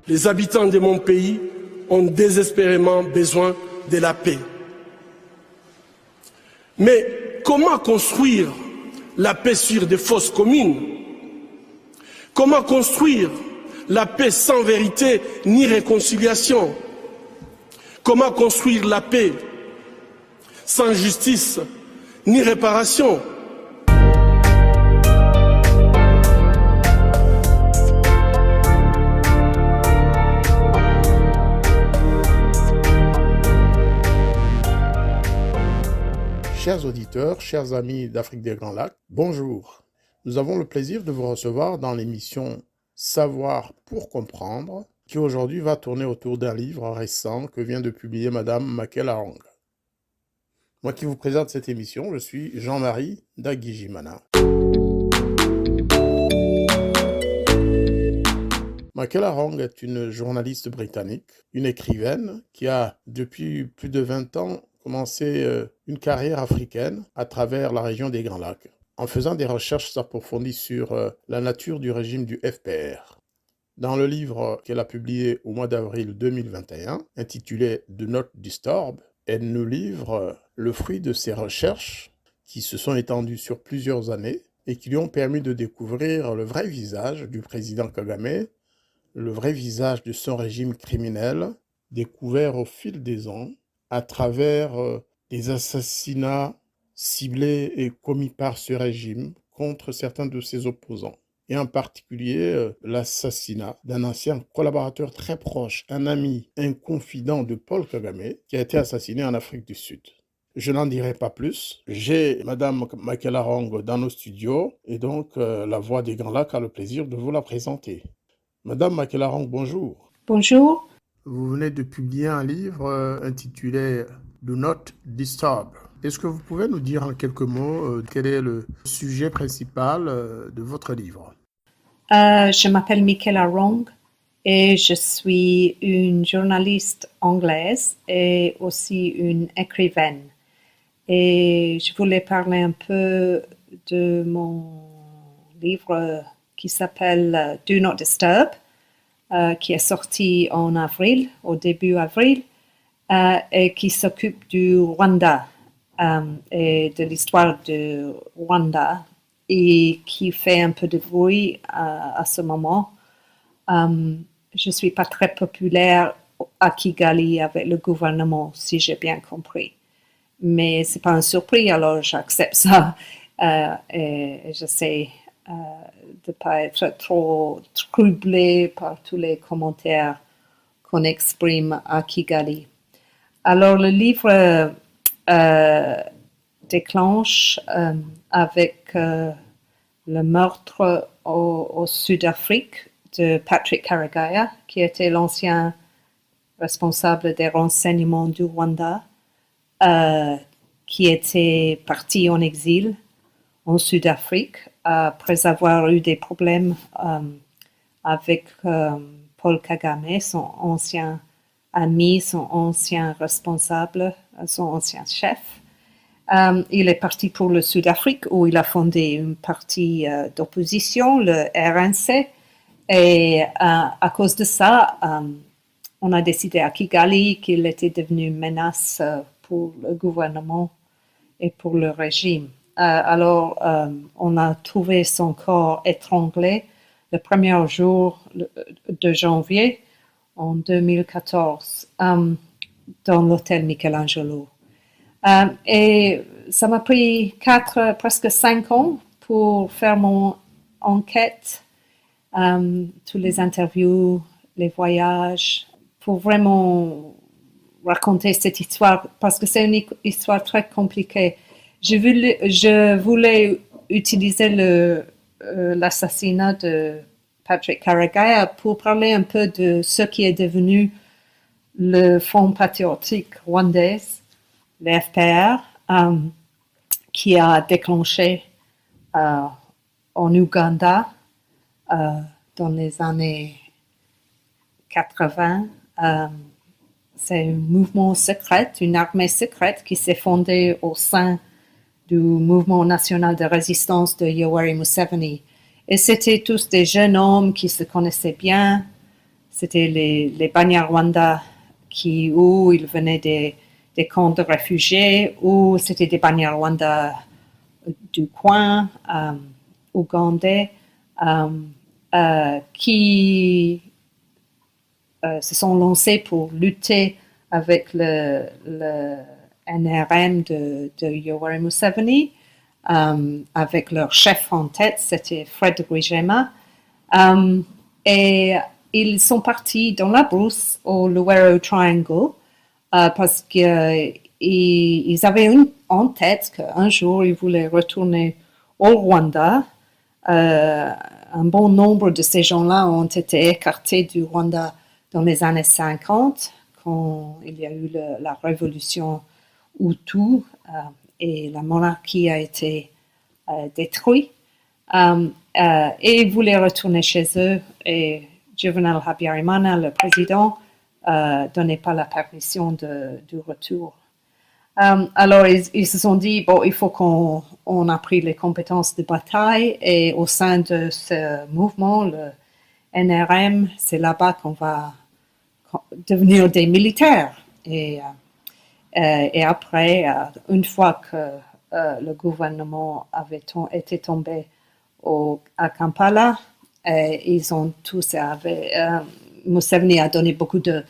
Les habitants de mon pays ont désespérément besoin de la paix. Mais comment construire la paix sur des fausses communes? Comment construire la paix sans vérité ni réconciliation? Comment construire la paix sans justice ni réparation? Chers auditeurs, chers amis d'Afrique des Grands Lacs, bonjour. Nous avons le plaisir de vous recevoir dans l'émission Savoir pour comprendre, qui aujourd'hui va tourner autour d'un livre récent que vient de publier Madame Makela Arong. Moi qui vous présente cette émission, je suis Jean-Marie Dagijimana. Makela Arong est une journaliste britannique, une écrivaine qui a depuis plus de 20 ans commencé une carrière africaine à travers la région des Grands Lacs, en faisant des recherches approfondies sur la nature du régime du FPR. Dans le livre qu'elle a publié au mois d'avril 2021, intitulé « Do Not Disturb », elle nous livre le fruit de ses recherches qui se sont étendues sur plusieurs années et qui lui ont permis de découvrir le vrai visage du président Kagame, le vrai visage de son régime criminel, découvert au fil des ans à travers des assassinats ciblés et commis par ce régime contre certains de ses opposants. Et en particulier l'assassinat d'un ancien collaborateur très proche, un ami, un confident de Paul Kagame, qui a été assassiné en Afrique du Sud. Je n'en dirai pas plus. J'ai Madame Makela Arong dans nos studios et donc la Voix des Grands Lacs a le plaisir de vous la présenter. Madame Makela Arong, bonjour. Bonjour. Vous venez de publier un livre intitulé « Do Not Disturb ». Est-ce que vous pouvez nous dire en quelques mots quel est le sujet principal de votre livre? Je m'appelle Makela Arong et je suis une journaliste anglaise et aussi une écrivaine. Et je voulais parler un peu de mon livre qui s'appelle « Do Not Disturb ». Qui est sorti en avril, au début avril, et qui s'occupe du Rwanda et de l'histoire du Rwanda et qui fait un peu de bruit à ce moment. Je ne suis pas très populaire à Kigali avec le gouvernement, si j'ai bien compris. Mais ce n'est pas une surprise, alors j'accepte ça et j'essaie de ne pas être trop troublé par tous les commentaires qu'on exprime à Kigali. Alors, le livre déclenche avec le meurtre au Sud-Afrique de Patrick Karegeya, qui était l'ancien responsable des renseignements du Rwanda, qui était parti en exil en Sud-Afrique après avoir eu des problèmes avec Paul Kagame, son ancien ami, son ancien responsable, son ancien chef. Il est parti pour le Sud-Afrique où il a fondé une partie d'opposition, le RNC. Et à cause de ça, on a décidé à Kigali qu'il était devenu une menace pour le gouvernement et pour le régime. Alors, on a trouvé son corps étranglé le premier jour de janvier en 2014 dans l'hôtel Michelangelo. Et ça m'a pris presque 5 ans pour faire mon enquête, toutes les interviews, les voyages, pour vraiment raconter cette histoire parce que c'est une histoire très compliquée. Je voulais utiliser l'assassinat de Patrick Karegeya pour parler un peu de ce qui est devenu le Front patriotique rwandais, le FPR, qui a déclenché en Ouganda dans les années 80. C'est un mouvement secret, une armée secrète qui s'est fondée au sein du mouvement national de résistance de Yoweri Museveni. Et c'était tous des jeunes hommes qui se connaissaient bien. c'était les Banyarwanda où ils venaient des camps de réfugiés, ou c'était des Banyarwanda du coin, ougandais, qui se sont lancés pour lutter avec le NRM de Yoweri Museveni, avec leur chef en tête, c'était Fred Rwigema. Et ils sont partis dans la brousse au Luwero Triangle parce qu'ils avaient en tête qu'un jour ils voulaient retourner au Rwanda. Un bon nombre de ces gens-là ont été écartés du Rwanda dans les années 50, quand il y a eu la révolution Hutu et la monarchie a été détruite. Et ils voulaient retourner chez eux et Juvenal Habyarimana, le président, donnait pas la permission du retour. Alors ils se sont dit, bon, il faut qu'on a pris les compétences de bataille et au sein de ce mouvement, le NRM, c'est là-bas qu'on va devenir des militaires. Et après, une fois que le gouvernement avait été tombé à Kampala, ils ont tous Museveni a donné beaucoup de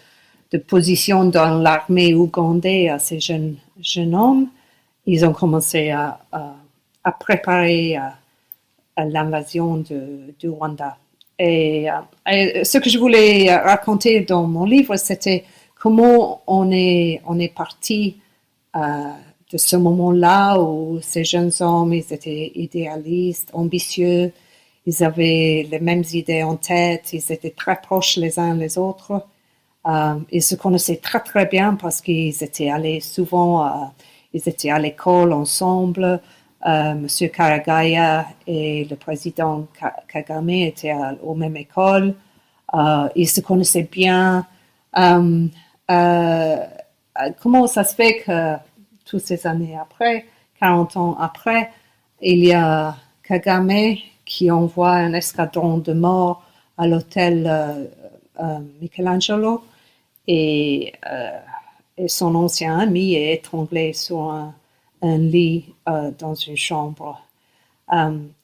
positions dans l'armée ougandaise à ces jeunes hommes. Ils ont commencé à préparer l'invasion du Rwanda. Et ce que je voulais raconter dans mon livre, c'était comment on est parti de ce moment-là où ces jeunes hommes, ils étaient idéalistes, ambitieux, ils avaient les mêmes idées en tête, ils étaient très proches les uns les autres. Ils se connaissaient très très bien parce qu'ils étaient allés souvent, ils étaient à l'école ensemble. Monsieur Karegeya et le président Kagame étaient aux mêmes écoles. Ils se connaissaient bien. Comment ça se fait que toutes ces années après, 40 ans après, il y a Kagame qui envoie un escadron de morts à l'hôtel Michelangelo et son ancien ami est étranglé sur un lit dans une chambre.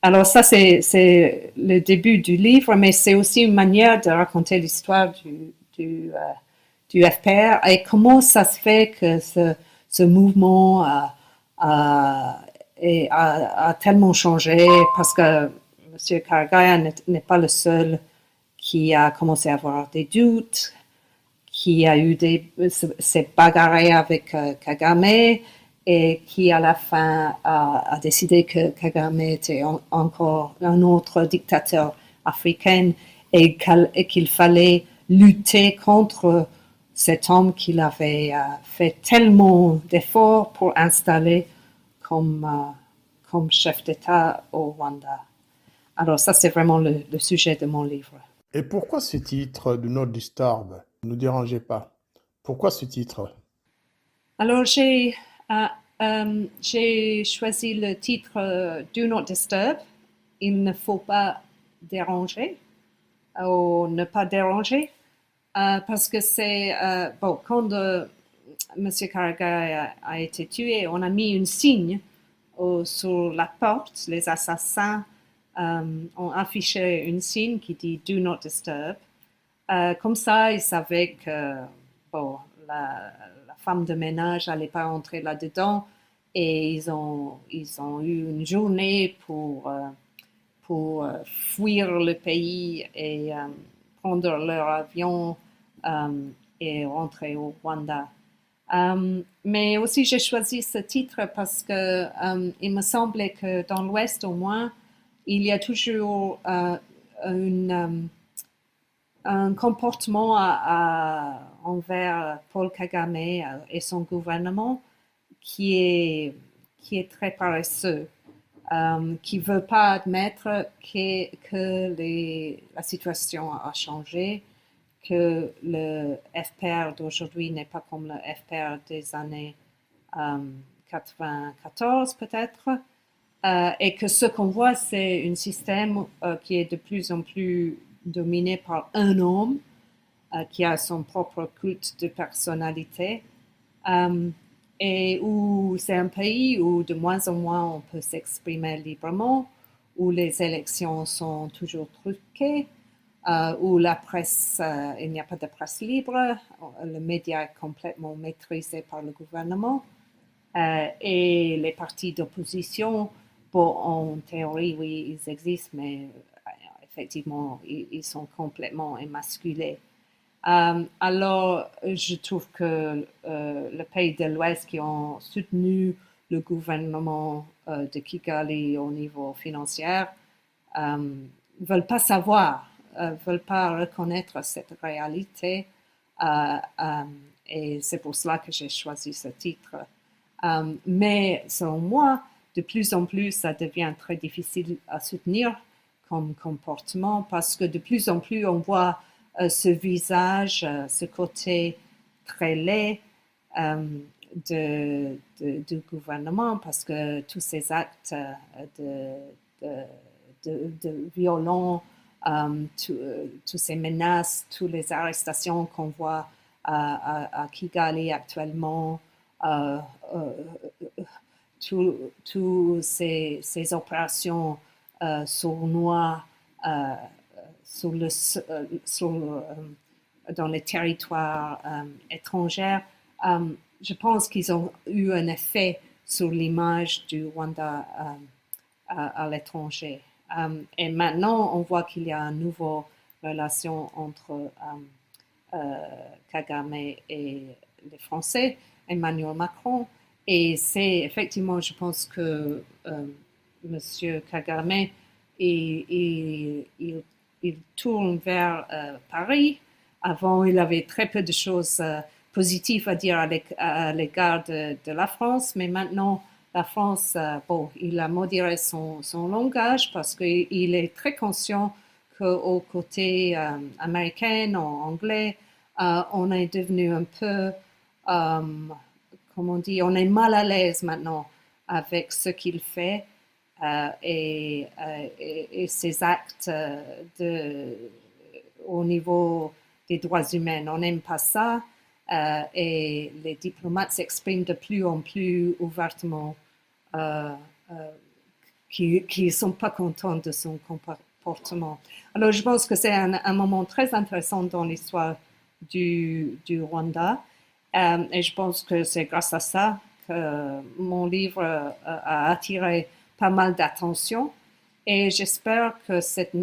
Alors ça, c'est le début du livre, mais c'est aussi une manière de raconter l'histoire du FPR et comment ça se fait que ce mouvement a tellement changé, parce que M. Karegeya n'est pas le seul qui a commencé à avoir des doutes, qui a eu s'est bagarré avec Kagame et qui à la fin a décidé que Kagame était encore un autre dictateur africain et qu'il fallait lutter contre cet homme qu'il avait fait tellement d'efforts pour installer comme chef d'État au Rwanda. Alors ça, c'est vraiment le sujet de mon livre. Et pourquoi ce titre Do Not Disturb ne nous dérangeait pas? Pourquoi ce titre? Alors j'ai choisi le titre Do Not Disturb. Il ne faut pas déranger ou ne pas déranger parce que c'est bon, quand M. Karegeya a été tué, on a mis une signe sur la porte. Les assassins ont affiché une signe qui dit Do Not Disturb. Comme ça, ils savaient que bon, la femme de ménage n'allait pas entrer là-dedans et ils ont eu une journée pour fuir le pays et prendre leur avion et rentrer au Rwanda. Mais aussi, j'ai choisi ce titre parce que il me semblait que dans l'Ouest, au moins, il y a toujours un comportement envers Paul Kagame et son gouvernement qui est très paresseux, qui ne veut pas admettre que la situation a changé, que le FPR d'aujourd'hui n'est pas comme le FPR des années 94 peut-être, et que ce qu'on voit, c'est un système qui est de plus en plus dominé par un homme qui a son propre culte de personnalité, et où c'est un pays où de moins en moins on peut s'exprimer librement, où les élections sont toujours truquées, où la presse, il n'y a pas de presse libre, le média est complètement maîtrisé par le gouvernement, et les partis d'opposition, bon, en théorie, oui, ils existent, mais effectivement, ils sont complètement émasculés. Alors, je trouve que les pays de l'Ouest qui ont soutenu le gouvernement de Kigali au niveau financier ne veulent pas savoir, ne veulent pas reconnaître cette réalité. Et c'est pour cela que j'ai choisi ce titre. Mais selon moi, de plus en plus, ça devient très difficile à soutenir comme comportement parce que de plus en plus, on voit ce visage, ce côté très laid du gouvernement parce que tous ces actes de violence, toutes ces menaces, toutes les arrestations qu'on voit à Kigali actuellement, toutes ces opérations sournoises dans les territoires étrangers, je pense qu'ils ont eu un effet sur l'image du Rwanda à l'étranger. Et maintenant, on voit qu'il y a une nouvelle relation entre Kagame et les Français, Emmanuel Macron. Et c'est effectivement, je pense que M. Kagame, il tourne vers Paris. Avant, il avait très peu de choses positives à dire à l'égard de la France, mais maintenant, la France, bon, il a modéré son langage parce qu'il est très conscient qu'au côté américain, en anglais, on est devenu un peu, comment on dit, on est mal à l'aise maintenant avec ce qu'il fait et ses actes au niveau des droits humains. On n'aime pas ça et les diplomates s'expriment de plus en plus ouvertement qui ne sont pas contents de son comportement. Alors, je pense que c'est un moment très intéressant dans l'histoire du Rwanda. Et je pense que c'est grâce à ça que mon livre a attiré pas mal d'attention. Et j'espère que cette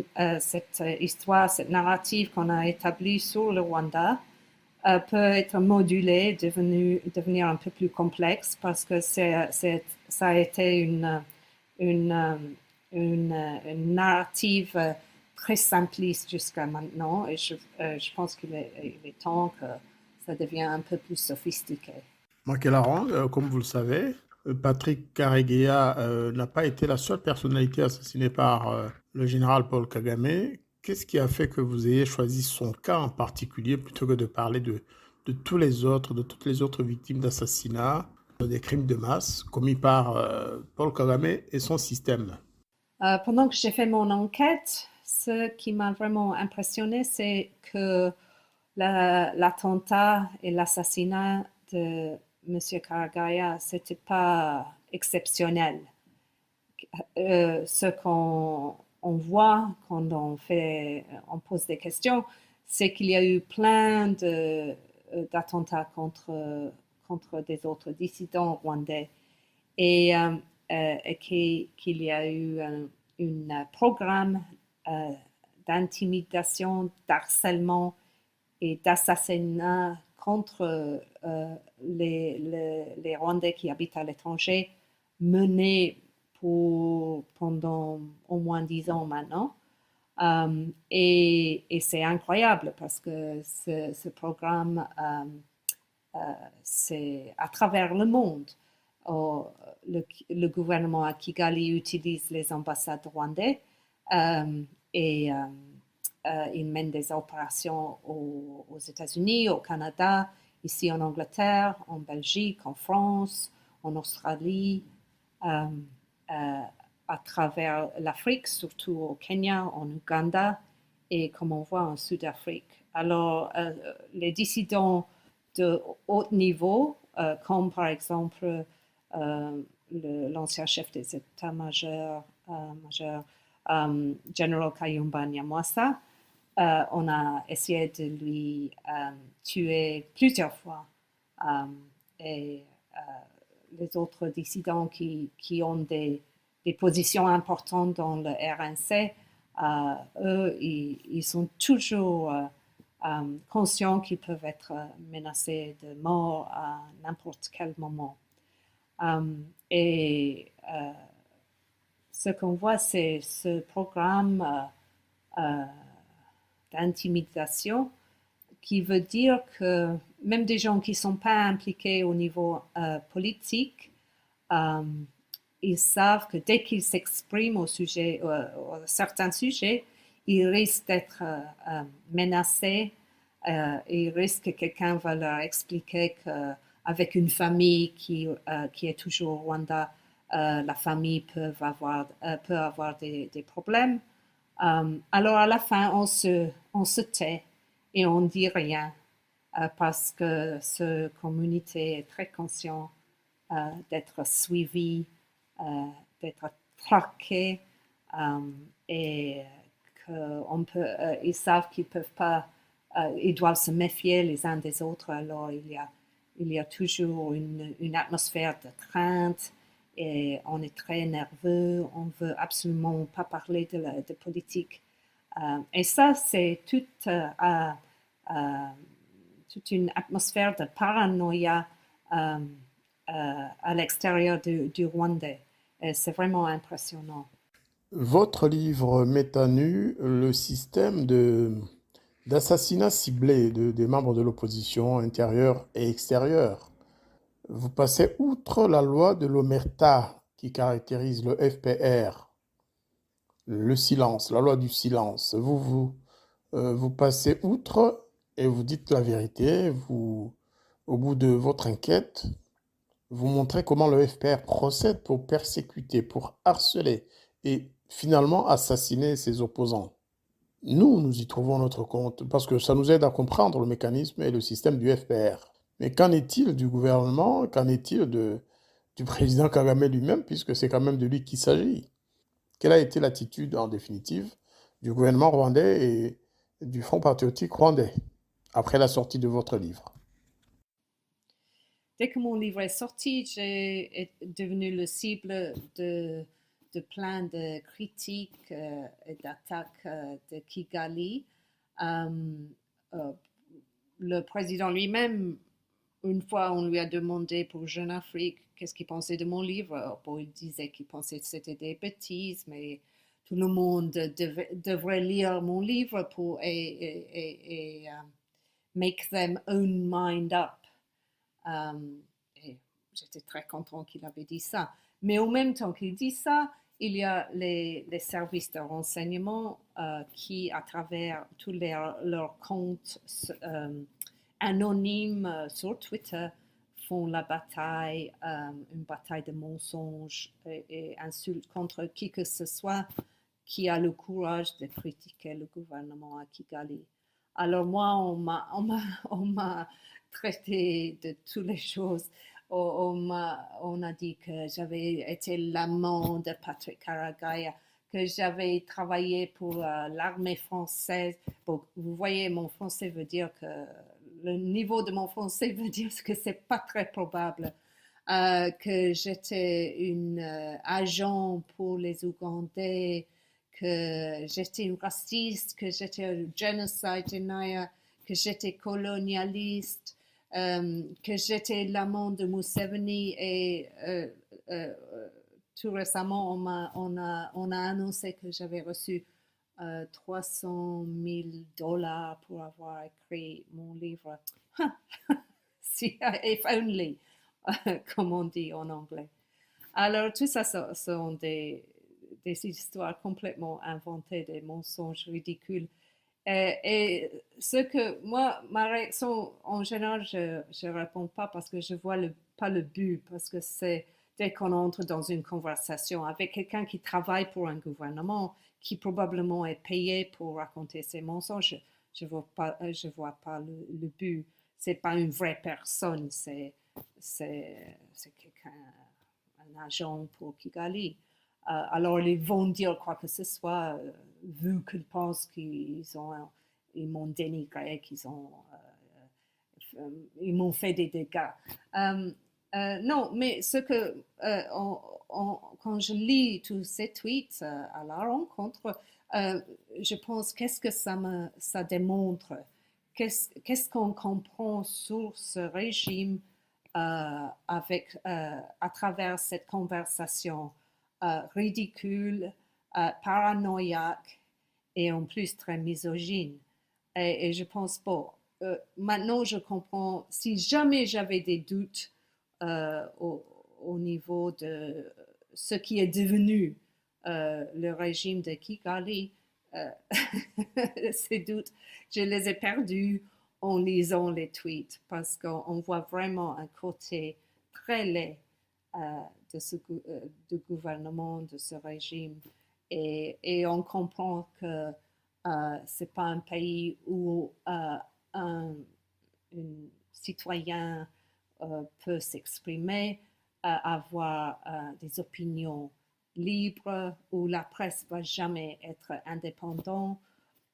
histoire, cette narrative qu'on a établie sur le Rwanda peut être modulée, devenir un peu plus complexe parce que ça a été une narrative très simpliste jusqu'à maintenant et je pense qu'il est temps que ça devienne un peu plus sophistiqué. Makelarang, comme vous le savez, Patrick Karegeya n'a pas été la seule personnalité assassinée par le général Paul Kagame. Qu'est-ce qui a fait que vous ayez choisi son cas en particulier plutôt que de parler de tous les autres, de toutes les autres victimes d'assassinats, des crimes de masse commis par Paul Kagame et son système? Pendant que j'ai fait mon enquête, ce qui m'a vraiment impressionné, c'est que l'attentat et l'assassinat de M. Karegeya, c'était pas exceptionnel. Ce qu'on voit quand on pose des questions, c'est qu'il y a eu plein d'attentats contre des autres dissidents rwandais et qu'il y a eu un programme d'intimidation, d'harcèlement et d'assassinat contre les Rwandais qui habitent à l'étranger mené pendant au moins 10 ans maintenant. Et c'est incroyable parce que ce programme, c'est à travers le monde. Le gouvernement à Kigali utilise les ambassades rwandaises et il mène des opérations aux États-Unis, au Canada, ici en Angleterre, en Belgique, en France, en Australie, à travers l'Afrique, surtout au Kenya, en Ouganda et comme on voit en Sud-Afrique. Alors, les dissidents de haut niveau, comme par exemple l'ancien chef des états-majors, General Kayumba Nyamwasa, on a essayé de lui tuer plusieurs fois. Et les autres dissidents qui ont des positions importantes dans le RNC, eux, ils sont toujours conscients qu'ils peuvent être menacés de mort à n'importe quel moment. Et ce qu'on voit, c'est ce programme d'intimidation qui veut dire que même des gens qui ne sont pas impliqués au niveau politique, ils savent que dès qu'ils s'expriment au sujet, certains sujets, ils risquent d'être menacés. Ils risquent que quelqu'un va leur expliquer qu'avec une famille qui est toujours au Rwanda, la famille peut avoir des problèmes. Alors à la fin, on se tait et on ne dit rien parce que cette communauté est très consciente d'être suivie, d'être traquée et ils savent qu'ils peuvent pas, ils doivent se méfier les uns des autres. Alors il y a toujours une atmosphère de crainte. Et on est très nerveux, on ne veut absolument pas parler de politique. Et ça, c'est toute une atmosphère de paranoïa à l'extérieur du Rwanda. Et c'est vraiment impressionnant. Votre livre met à nu le système d'assassinat ciblé des membres de l'opposition intérieure et extérieure. Vous passez outre la loi de l'omerta qui caractérise le FPR, le silence, la loi du silence. Vous passez outre et vous dites la vérité. Au bout de votre enquête, vous montrez comment le FPR procède pour persécuter, pour harceler et finalement assassiner ses opposants. Nous y trouvons notre compte parce que ça nous aide à comprendre le mécanisme et le système du FPR. Mais qu'en est-il du gouvernement? Qu'en est-il du président Kagame lui-même, puisque c'est quand même de lui qu'il s'agit? Quelle a été l'attitude, en définitive, du gouvernement rwandais et du Front patriotique rwandais après la sortie de votre livre? Dès que mon livre est sorti, j'ai devenu le cible de plein de critiques et d'attaques de Kigali. Le président lui-même, une fois, on lui a demandé pour Jeune Afrique qu'est-ce qu'il pensait de mon livre. Bon, il disait qu'il pensait que c'était des bêtises, mais tout le monde devrait lire mon livre et make them own mind up. Et j'étais très content qu'il avait dit ça. Mais en même temps qu'il dit ça, il y a les services de renseignement qui, à travers tous leurs comptes anonymes sur Twitter, font la bataille, une bataille de mensonges et insultes contre qui que ce soit qui a le courage de critiquer le gouvernement à Kigali. Alors moi, on m'a traité de toutes les choses. On a dit que j'avais été l'amant de Patrick Karegeya, que j'avais travaillé pour l'armée française. Bon, vous voyez, mon français veut dire que le niveau de mon français veut dire que c'est pas très probable. Que j'étais une agent pour les Ougandais, que j'étais une raciste, que j'étais un genocide denier, que j'étais colonialiste, que j'étais l'amant de Museveni et tout récemment on a annoncé que j'avais reçu 300 000 dollars pour avoir écrit mon livre. If only, comme on dit en anglais. Alors tout ça sont des histoires complètement inventées, des mensonges ridicules. Et ce que moi, ma réaction, en général, je ne réponds pas parce que je ne vois pas le but, parce que c'est dès qu'on entre dans une conversation avec quelqu'un qui travaille pour un gouvernement, qui probablement est payé pour raconter ces mensonges. Je vois pas le but. C'est pas une vraie personne, c'est quelqu'un, un agent pour Kigali. Alors ils vont dire quoi que ce soit, vu qu'ils pensent ils m'ont dénigré, ils m'ont fait des dégâts. Non, mais quand je lis tous ces tweets à la rencontre, je pense qu'est-ce que ça démontre, qu'est-ce qu'on comprend sur ce régime à travers cette conversation ridicule, paranoïaque et en plus très misogyne. Et je pense, bon, maintenant je comprends, si jamais j'avais des doutes au niveau de ce qui est devenu le régime de Kigali, ces doutes, je les ai perdus en lisant les tweets parce qu'on voit vraiment un côté très laid du gouvernement, de ce régime. Et on comprend que ce n'est pas un pays où un citoyen peut s'exprimer, avoir des opinions libres, où la presse ne va jamais être indépendante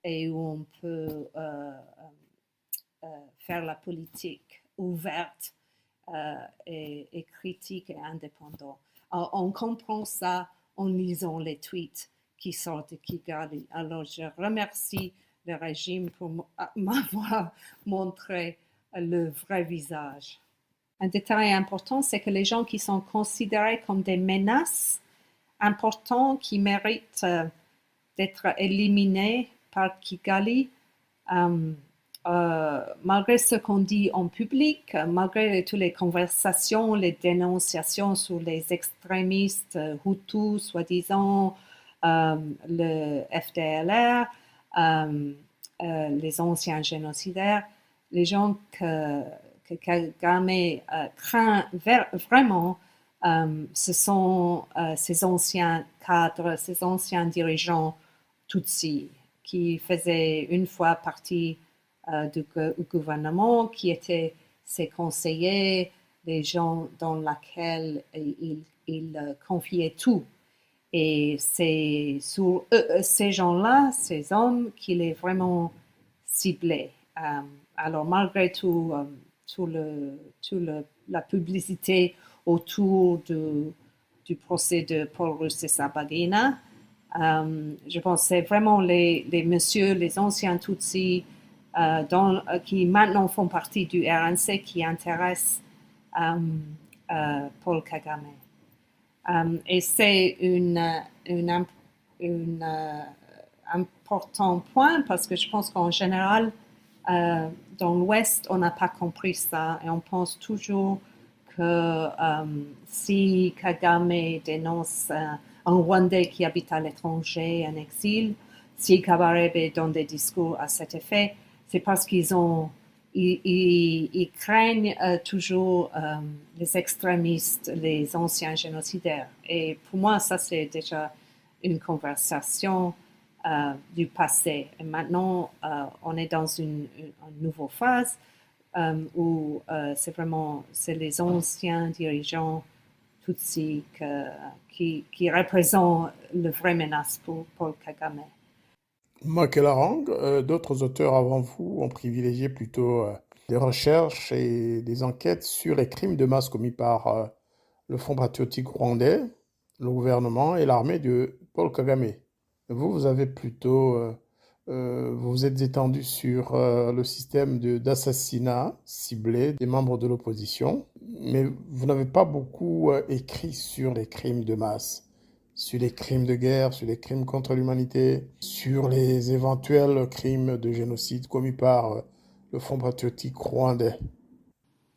et où on peut faire la politique ouverte et critique et indépendante. Alors, on comprend ça en lisant les tweets qui sortent de Kigali. Alors, je remercie le régime pour m'avoir montré le vrai visage. Un détail important, c'est que les gens qui sont considérés comme des menaces importantes qui méritent d'être éliminés par Kigali, malgré ce qu'on dit en public, malgré toutes les conversations, les dénonciations sur les extrémistes Hutus, soi-disant, le FDLR, les anciens génocidaires, les gens que Kagame craint vraiment, ce sont ces anciens cadres, ces anciens dirigeants Tutsis qui faisaient une fois partie du gouvernement, qui étaient ses conseillers, les gens dans lesquels il confiait tout. Et c'est sur ces gens-là, ces hommes, qu'il est vraiment ciblé. Alors malgré tout, la publicité autour du procès de Paul Rusesabagina, je pense que c'est vraiment les messieurs, les anciens Tutsis qui maintenant font partie du RNC qui intéressent Paul Kagame. Et c'est un important point parce que je pense qu'en général, dans l'Ouest, on n'a pas compris ça et on pense toujours que si Kagame dénonce un Rwandais qui habite à l'étranger, en exil, si Kabarebe donne des discours à cet effet, c'est parce qu'ils craignent toujours les extrémistes, les anciens génocidaires. Et pour moi, ça, c'est déjà une conversation du passé. Et maintenant, on est dans une nouvelle phase où c'est les anciens dirigeants Tutsis qui représentent le vrai menace pour Paul Kagame. Makelarang, d'autres auteurs avant vous ont privilégié plutôt des recherches et des enquêtes sur les crimes de masse commis par le Front patriotique rwandais, le gouvernement et l'armée de Paul Kagame. Vous avez plutôt, vous vous êtes étendu sur le système d'assassinat ciblé des membres de l'opposition, mais vous n'avez pas beaucoup écrit sur les crimes de masse, sur les crimes de guerre, sur les crimes contre l'humanité, sur les éventuels crimes de génocide commis par le Front patriotique rwandais.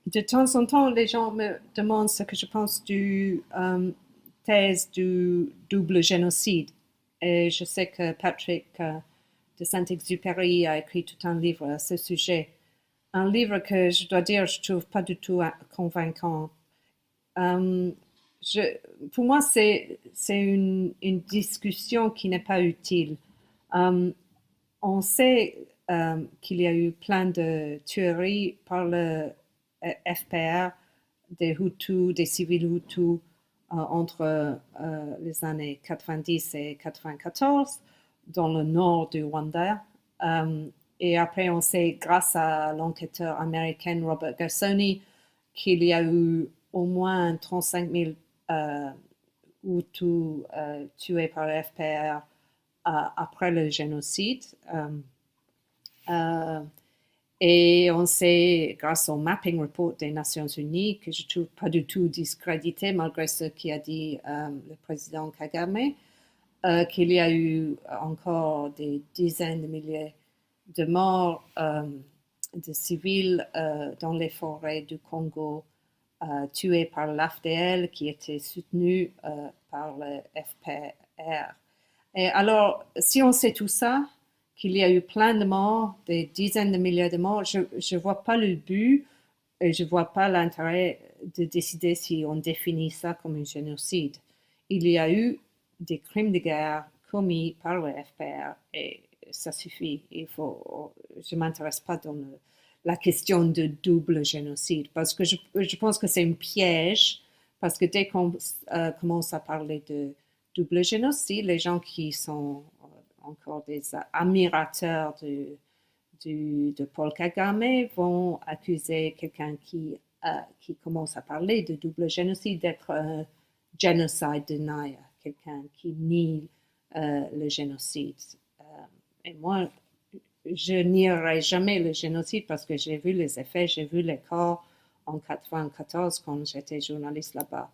De temps en temps, les gens me demandent ce que je pense du thèse du double génocide. Et je sais que Patrick de Saint-Exupéry a écrit tout un livre à ce sujet. Un livre que je dois dire, je ne trouve pas du tout convaincant. pour moi, c'est une discussion qui n'est pas utile. On sait qu'il y a eu plein de tueries par le FPR, des Hutus, des civils Hutus, entre les années 90 et 94 dans le nord du Rwanda. Et après, on sait, grâce à l'enquêteur américain Robert Gersony, qu'il y a eu au moins 35 000 Hutus tués par le FPR après le génocide. Et on sait, grâce au mapping report des Nations Unies, que je ne trouve pas du tout discrédité, malgré ce qu'a dit le président Kagame, qu'il y a eu encore des dizaines de milliers de morts de civils dans les forêts du Congo, tués par l'AFDL, qui était soutenu par le FPR. Et alors, si on sait tout ça, qu'il y a eu plein de morts, des dizaines de milliers de morts, je ne vois pas le but et je ne vois pas l'intérêt de décider si on définit ça comme un génocide. Il y a eu des crimes de guerre commis par le FPR et ça suffit. Je ne m'intéresse pas dans la question de double génocide parce que je pense que c'est un piège parce que dès qu'on commence à parler de double génocide, les gens qui sont encore des admirateurs de Paul Kagame vont accuser quelqu'un qui commence à parler de double génocide d'être un genocide denier, quelqu'un qui nie le génocide. Et moi, je nierai jamais le génocide parce que j'ai vu les effets, j'ai vu les corps en 1994 quand j'étais journaliste là-bas.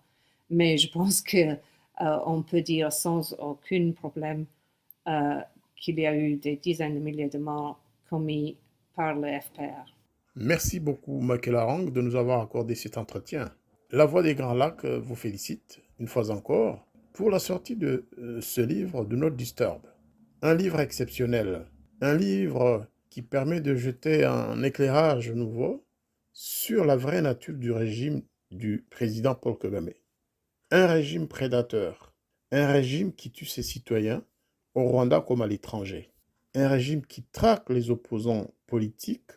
Mais je pense qu'on peut dire sans aucun problème qu'il y a eu des dizaines de milliers de morts commis par le FPR. Merci beaucoup, Makela Rang, de nous avoir accordé cet entretien. La Voix des Grands Lacs vous félicite, une fois encore, pour la sortie de ce livre Do Not Disturb. Un livre exceptionnel, un livre qui permet de jeter un éclairage nouveau sur la vraie nature du régime du président Paul Kagame. Un régime prédateur, un régime qui tue ses citoyens, au Rwanda comme à l'étranger. Un régime qui traque les opposants politiques,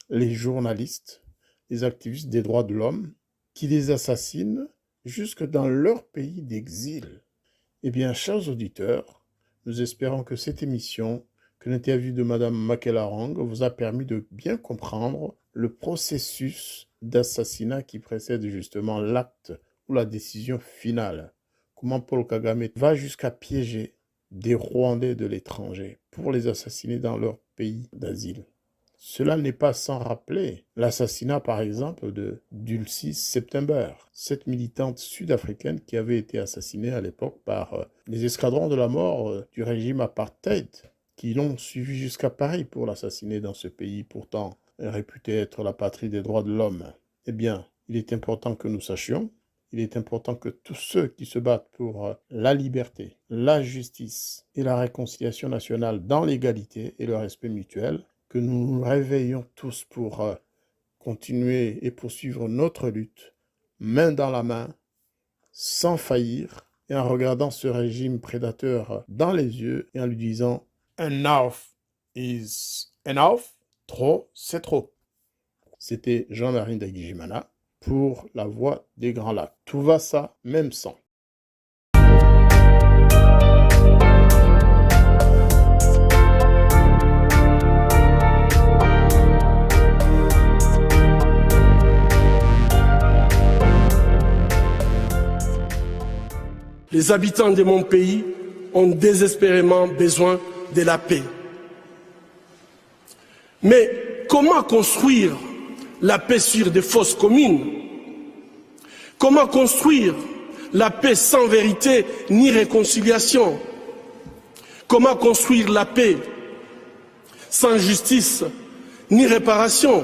les journalistes, les activistes des droits de l'homme, qui les assassinent jusque dans leur pays d'exil. Eh bien, chers auditeurs, nous espérons que cette émission, que l'interview de Mme Makela Rang vous a permis de bien comprendre le processus d'assassinat qui précède justement l'acte ou la décision finale. Comment Paul Kagame va jusqu'à piéger des Rwandais de l'étranger pour les assassiner dans leur pays d'asile. Cela n'est pas sans rappeler l'assassinat par exemple de Dulcie September, cette militante sud-africaine qui avait été assassinée à l'époque par les escadrons de la mort du régime apartheid qui l'ont suivi jusqu'à Paris pour l'assassiner dans ce pays pourtant réputé être la patrie des droits de l'homme. Eh bien, il est important que nous sachions, il est important que tous ceux qui se battent pour la liberté, la justice et la réconciliation nationale dans l'égalité et le respect mutuel, que nous nous réveillons tous pour continuer et poursuivre notre lutte, main dans la main, sans faillir, et en regardant ce régime prédateur dans les yeux et en lui disant « Enough is enough », trop, c'est trop. C'était Jean-Marie Ndagijimana pour La Voix des Grands Lacs. Tout va ça, même sans. Les habitants de mon pays ont désespérément besoin de la paix. Mais comment construire la paix sur des fausses communes? Comment construire la paix sans vérité ni réconciliation? Comment construire la paix sans justice ni réparation?